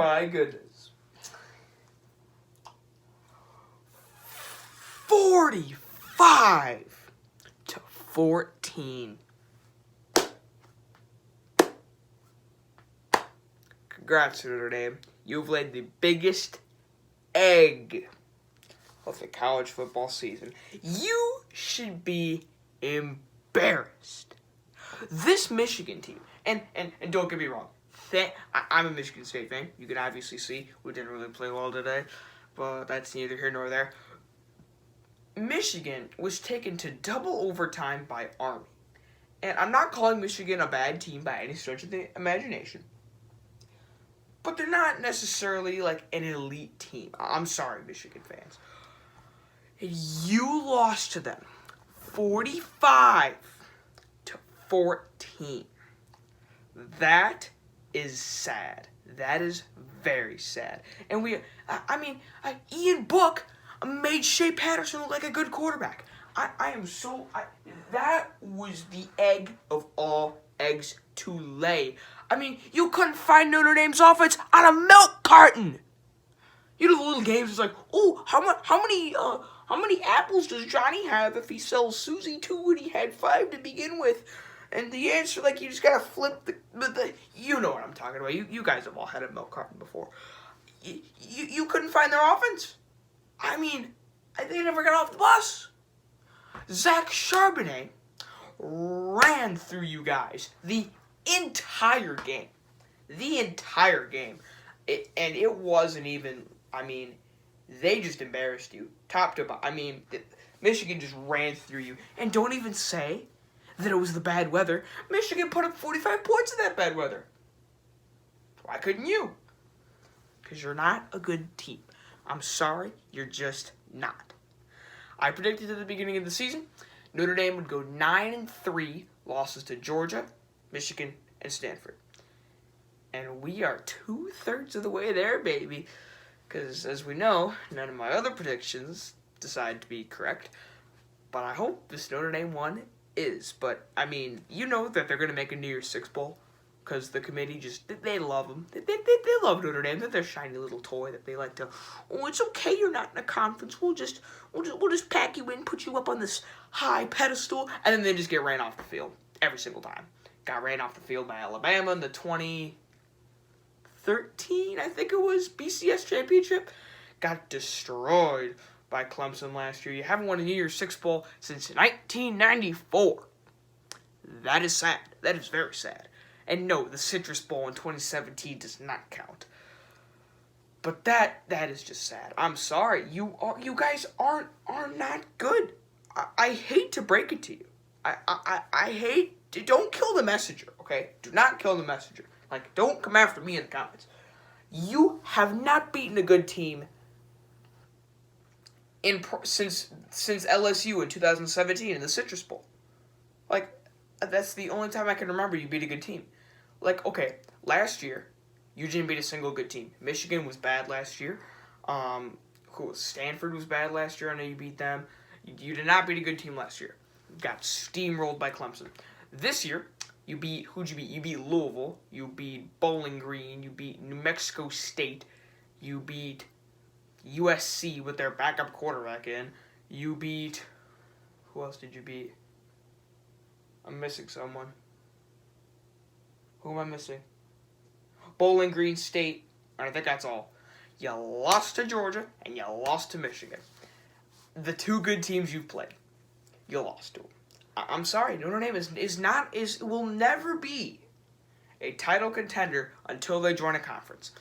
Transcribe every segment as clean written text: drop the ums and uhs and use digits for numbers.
my goodness. 45-14. Congrats, Notre Dame. You've laid the biggest egg of the college football season. You should be embarrassed. This Michigan team, and don't get me wrong, I'm a Michigan State fan. You can obviously see we didn't really play well today, but that's neither here nor there. Michigan was taken to double overtime by Army. And I'm not calling Michigan a bad team by any stretch of the imagination. But they're not necessarily like an elite team. I'm sorry, Michigan fans. You lost to them 45-14. That is sad. That is very sad. And Ian Book made Shea Patterson look like a good quarterback. That was the egg of all eggs to lay. You couldn't find Notre Dame's offense on a milk carton. You know the little games. It's like, oh, how many apples does Johnny have if he sells Susie 2 when he had 5 to begin with? And the answer, you just gotta flip the you know what I'm talking about. You guys have all had a milk carton before. You couldn't find their offense. They never got off the bus. Zach Charbonnet ran through you guys the entire game. It wasn't even, they just embarrassed you. Top to bottom. Michigan just ran through you. And don't even say that it was the bad weather. Michigan put up 45 points in that bad weather. Why couldn't you? Because you're not a good team. I'm sorry, you're just not. I predicted at the beginning of the season, Notre Dame would go 9-3, losses to Georgia, Michigan, and Stanford. And we are 2/3 of the way there, baby. Because, as we know, none of my other predictions decided to be correct. But I hope this Notre Dame one is. But, you know that they're going to make a New Year's Six Bowl. Because the committee they love them. They love Notre Dame. They're their shiny little toy that they like to, oh, it's okay you're not in a conference. We'll just pack you in, put you up on this high pedestal, and then they just get ran off the field every single time. Got ran off the field by Alabama in the 2013, I think it was, BCS championship. Got destroyed by Clemson last year. You haven't won a New Year's Six Bowl since 1994. That is sad. That is very sad. And no, the Citrus Bowl in 2017 does not count. But that is just sad. I'm sorry. You guys are not good. I hate to break it to you. I hate. Don't kill the messenger, okay? Do not kill the messenger. Don't come after me in the comments. You have not beaten a good team since LSU in 2017 in the Citrus Bowl. That's the only time I can remember you beat a good team. Okay, last year, you didn't beat a single good team. Michigan was bad last year. Stanford was bad last year. I know you beat them. You did not beat a good team last year. You got steamrolled by Clemson. This year, who'd you beat? You beat Louisville. You beat Bowling Green. You beat New Mexico State. You beat USC with their backup quarterback in. You beat, who else did you beat? I'm missing someone. Who am I missing? Bowling Green State. I think that's all. You lost to Georgia, and you lost to Michigan. The 2 good teams you've played, you lost to them. I'm sorry, Notre Dame will never be a title contender until they join a conference.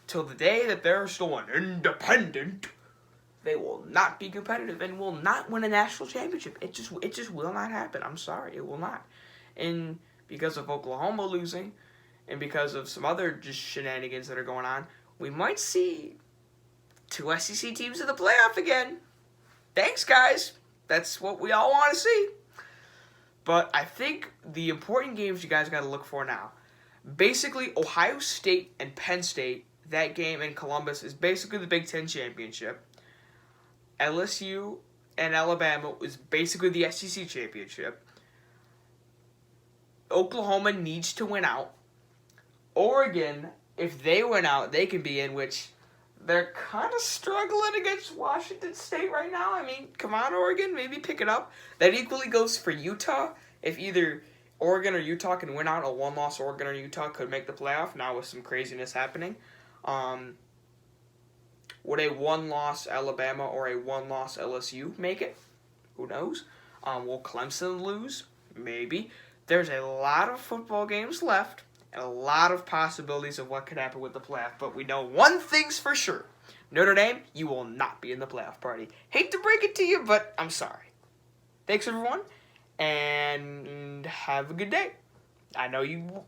Till the day that they're still an independent, they will not be competitive and will not win a national championship. It just will not happen. I'm sorry, it will not. And because of Oklahoma losing, and because of some other just shenanigans that are going on, we might see 2 SEC teams in the playoff again. Thanks, guys. That's what we all want to see. But I think the important games you guys got to look for now, basically Ohio State and Penn State, that game in Columbus is basically the Big Ten championship. LSU and Alabama is basically the SEC championship. Oklahoma needs to win out. Oregon if they win out, they can be in, which they're kind of struggling against Washington State right now. I mean, come on, Oregon, maybe pick it up. That equally goes for Utah. If either Oregon or Utah can win out, a one-loss Oregon or Utah could make the playoff, now with some craziness happening. Would a one-loss Alabama or a one-loss LSU make it? Who knows? Will Clemson lose? Maybe. There's a lot of football games left and a lot of possibilities of what could happen with the playoff. But we know one thing's for sure. Notre Dame, you will not be in the playoff party. Hate to break it to you, but I'm sorry. Thanks, everyone, and have a good day. I know you...